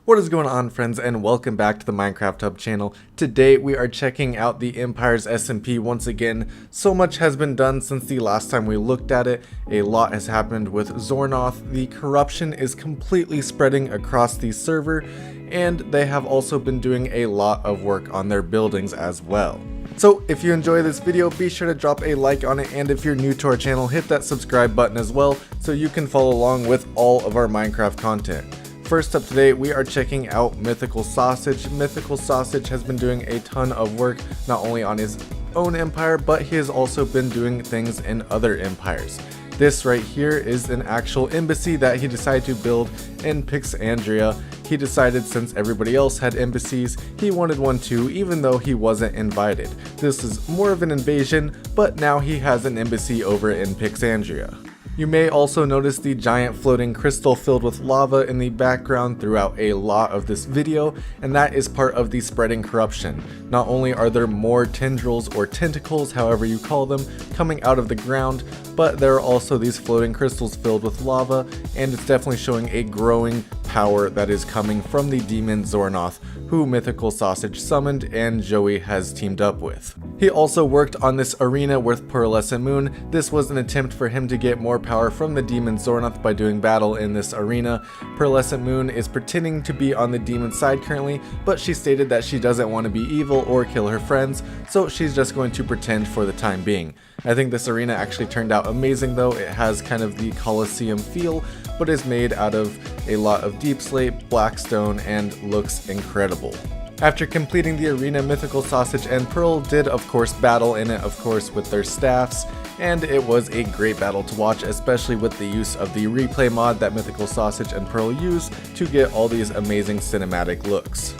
What is going on, friends, and welcome back to the Minecraft Hub channel. Today we are checking out the Empire's SMP once again. So much has been done since the last time we looked at it. A lot has happened with Zornoth. The corruption is completely spreading across the server, and they have also been doing a lot of work on their buildings as well. So if you enjoy this video, be sure to drop a like on it, and if you're new to our channel, hit that subscribe button as well so you can follow along with all of our Minecraft content. First up today, we are checking out Mythical Sausage. Mythical Sausage has been doing a ton of work, not only on his own empire, but he has also been doing things in other empires. This right here is an actual embassy that he decided to build in Pixandria. He decided since everybody else had embassies, he wanted one too, even though he wasn't invited. This is more of an invasion, but now he has an embassy over in Pixandria. You may also notice the giant floating crystal filled with lava in the background throughout a lot of this video, and that is part of the spreading corruption. Not only are there more tendrils or tentacles, however you call them, coming out of the ground, but there are also these floating crystals filled with lava, and it's definitely showing a growing power that is coming from the demon Zornoth, who Mythical Sausage summoned and Joey has teamed up with. He also worked on this arena with Pearlescent Moon. This was an attempt for him to get more power from the demon Zornoth by doing battle in this arena. Pearlescent Moon is pretending to be on the demon side currently, but she stated that she doesn't want to be evil or kill her friends, so she's just going to pretend for the time being. I think this arena actually turned out amazing though. It has kind of the Colosseum feel, but is made out of a lot of deep slate, black stone, and looks incredible. After completing the arena, Mythical Sausage and Pearl did of course battle in it, of course, with their staffs, and it was a great battle to watch, especially with the use of the replay mod that Mythical Sausage and Pearl use to get all these amazing cinematic looks.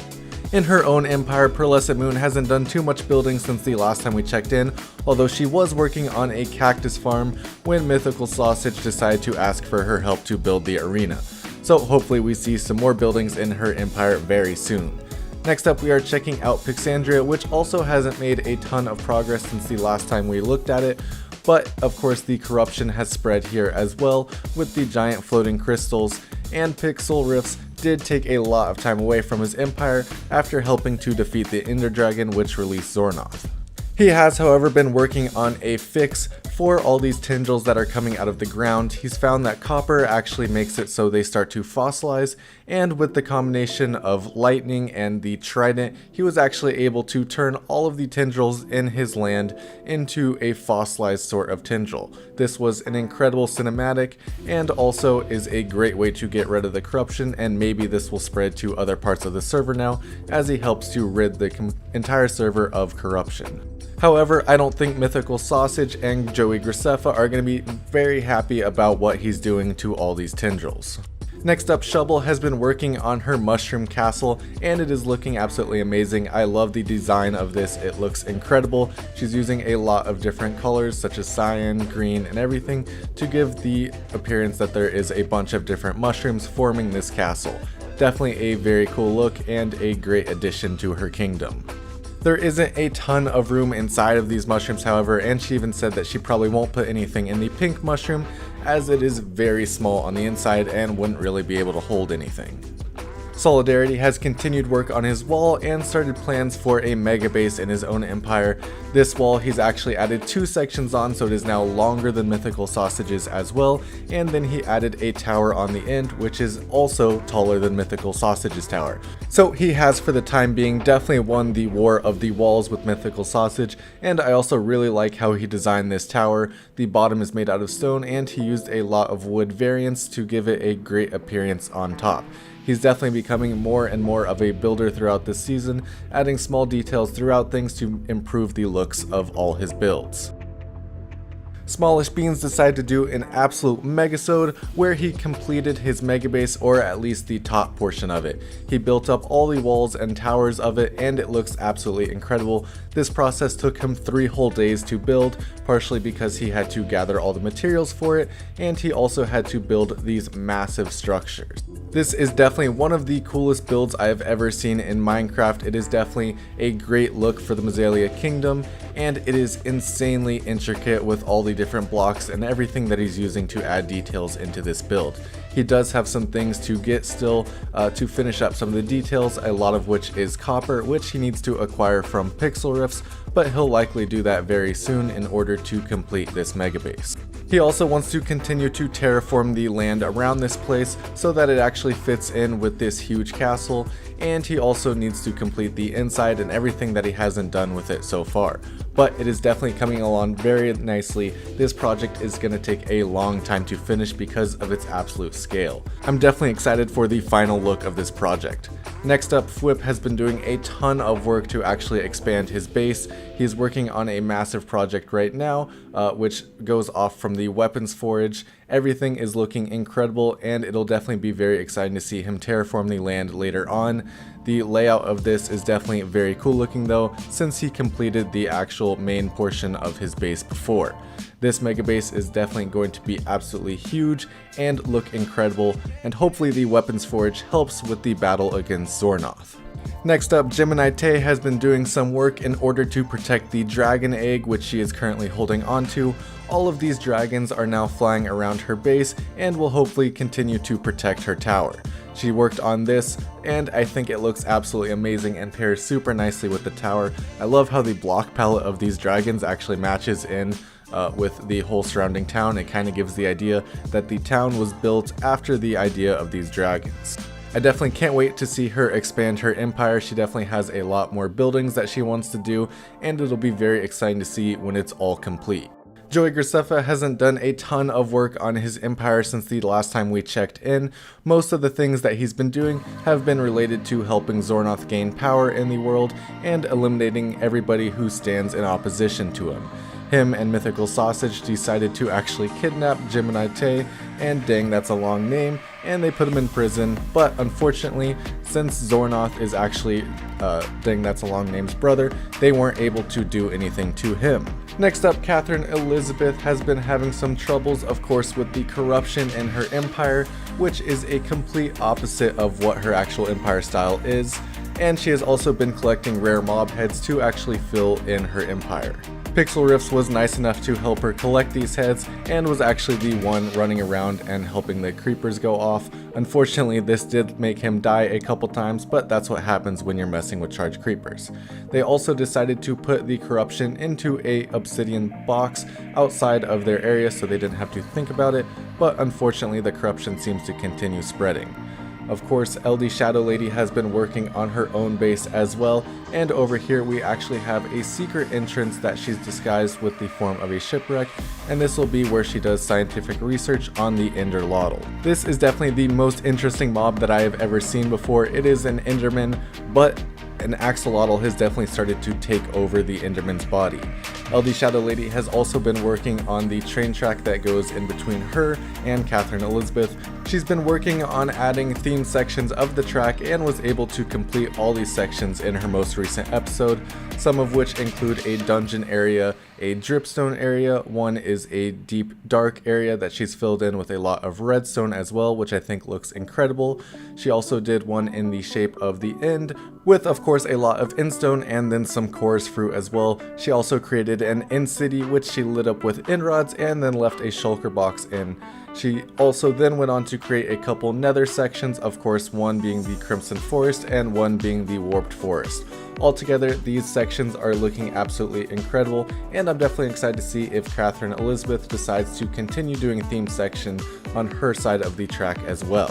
In her own empire, Pearlescent Moon hasn't done too much building since the last time we checked in, although she was working on a cactus farm when Mythical Sausage decided to ask for her help to build the arena. So hopefully we see some more buildings in her empire very soon. Next up, we are checking out Pixandria, which also hasn't made a ton of progress since the last time we looked at it, but of course the corruption has spread here as well with the giant floating crystals, and Pixel Rifts did take a lot of time away from his empire after helping to defeat the Ender Dragon, which released Zornoth. He has, however, been working on a fix for all these tendrils that are coming out of the ground. He's found that copper actually makes it so they start to fossilize, and with the combination of lightning and the trident, he was actually able to turn all of the tendrils in his land into a fossilized sort of tendril. This was an incredible cinematic, and also is a great way to get rid of the corruption, and maybe this will spread to other parts of the server now, as he helps to rid the entire server of corruption. However, I don't think Mythical Sausage and Joey Graceffa are going to be very happy about what he's doing to all these tendrils. Next up, Shovel has been working on her mushroom castle, and it is looking absolutely amazing. I love the design of this. It looks incredible. She's using a lot of different colors such as cyan, green, and everything to give the appearance that there is a bunch of different mushrooms forming this castle. Definitely a very cool look and a great addition to her kingdom. There isn't a ton of room inside of these mushrooms, however, and she even said that she probably won't put anything in the pink mushroom as it is very small on the inside and wouldn't really be able to hold anything. Solidarity has continued work on his wall and started plans for a mega base in his own empire. This wall he's actually added 2 sections on, so it is now longer than Mythical Sausage's as well, and then he added a tower on the end, which is also taller than Mythical Sausage's tower. So he has, for the time being, definitely won the war of the walls with Mythical Sausage, and I also really like how he designed this tower. The bottom is made out of stone, and he used a lot of wood variants to give it a great appearance on top. He's definitely becoming more and more of a builder throughout this season, adding small details throughout things to improve the looks of all his builds. Smallish Beans decided to do an absolute megasode where he completed his mega base, or at least the top portion of it. He built up all the walls and towers of it, and it looks absolutely incredible. This process took him 3 whole days to build, partially because he had to gather all the materials for it, and he also had to build these massive structures. This is definitely one of the coolest builds I have ever seen in Minecraft. It is definitely a great look for the Myzelia Kingdom, and it is insanely intricate with all the different blocks and everything that he's using to add details into this build. He does have some things to get still to finish up some of the details, a lot of which is copper, which he needs to acquire from pixel rifts, but he'll likely do that very soon in order to complete this mega base. He also wants to continue to terraform the land around this place so that it actually fits in with this huge castle, and he also needs to complete the inside and everything that he hasn't done with it so far. But it is definitely coming along very nicely. This project is going to take a long time to finish because of its absolute scale. I'm definitely excited for the final look of this project. Next up, Fwip has been doing a ton of work to actually expand his base. He's working on a massive project right now, which goes off from the weapons forge. Everything is looking incredible, and it'll definitely be very exciting to see him terraform the land later on. The layout of this is definitely very cool looking though, since he completed the actual main portion of his base before. This mega base is definitely going to be absolutely huge and look incredible, and hopefully the weapons forge helps with the battle against Xornoth. Next up, Gemini Tay has been doing some work in order to protect the dragon egg, which she is currently holding onto. All of these dragons are now flying around her base and will hopefully continue to protect her tower. She worked on this, and I think it looks absolutely amazing and pairs super nicely with the tower. I love how the block palette of these dragons actually matches in with the whole surrounding town. It kind of gives the idea that the town was built after the idea of these dragons. I definitely can't wait to see her expand her empire. She definitely has a lot more buildings that she wants to do, and it'll be very exciting to see when it's all complete. Joey Graceffa hasn't done a ton of work on his empire since the last time we checked in. Most of the things that he's been doing have been related to helping Xornoth gain power in the world and eliminating everybody who stands in opposition to him. Him and Mythical Sausage decided to actually kidnap Gemini Tay, and dang, that's a long name, and they put him in prison. But unfortunately, since Xornoth is actually dang, that's a long name's brother, they weren't able to do anything to him. Next up, Catherine Elizabeth has been having some troubles, of course, with the corruption in her empire, which is a complete opposite of what her actual empire style is, and she has also been collecting rare mob heads to actually fill in her empire. Pixel Rifts was nice enough to help her collect these heads and was actually the one running around and helping the creepers go off. Unfortunately, this did make him die a couple times, but that's what happens when you're messing with charged creepers. They also decided to put the corruption into a obsidian box outside of their area so they didn't have to think about it, but unfortunately the corruption seems to continue spreading. Of course, LD Shadow Lady has been working on her own base as well, and over here we actually have a secret entrance that she's disguised with the form of a shipwreck, and this will be where she does scientific research on the Enderlotl. This is definitely the most interesting mob that I have ever seen before. It is an Enderman, but an axolotl has definitely started to take over the Enderman's body. LD Shadow Lady has also been working on the train track that goes in between her and Catherine Elizabeth. She's been working on adding theme sections of the track and was able to complete all these sections in her most recent episode, some of which include a dungeon area, a dripstone area, one is a deep dark area that she's filled in with a lot of redstone as well, which I think looks incredible. She also did one in the shape of the end, with of course a lot of endstone and then some chorus fruit as well. She also created an end city which she lit up with end rods and then left a shulker box in. She also then went on to create a couple nether sections, of course one being the Crimson Forest and one being the Warped Forest. Altogether, these sections are looking absolutely incredible, and I'm definitely excited to see if Catherine Elizabeth decides to continue doing a themed section on her side of the track as well.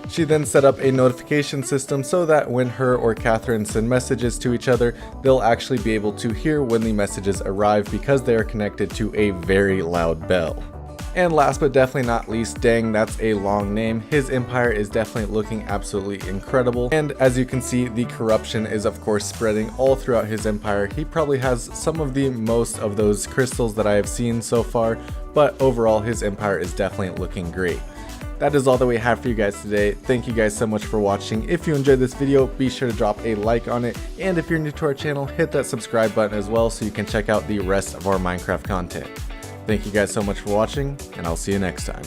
She then set up a notification system so that when her or Catherine send messages to each other, they'll actually be able to hear when the messages arrive because they are connected to a very loud bell. And last but definitely not least, dang, that's a long name, his empire is definitely looking absolutely incredible. And as you can see, the corruption is of course spreading all throughout his empire. He probably has some of the most of those crystals that I have seen so far, but overall his empire is definitely looking great. That is all that we have for you guys today. Thank you guys so much for watching. If you enjoyed this video, be sure to drop a like on it. And if you're new to our channel, hit that subscribe button as well so you can check out the rest of our Minecraft content. Thank you guys so much for watching, and I'll see you next time.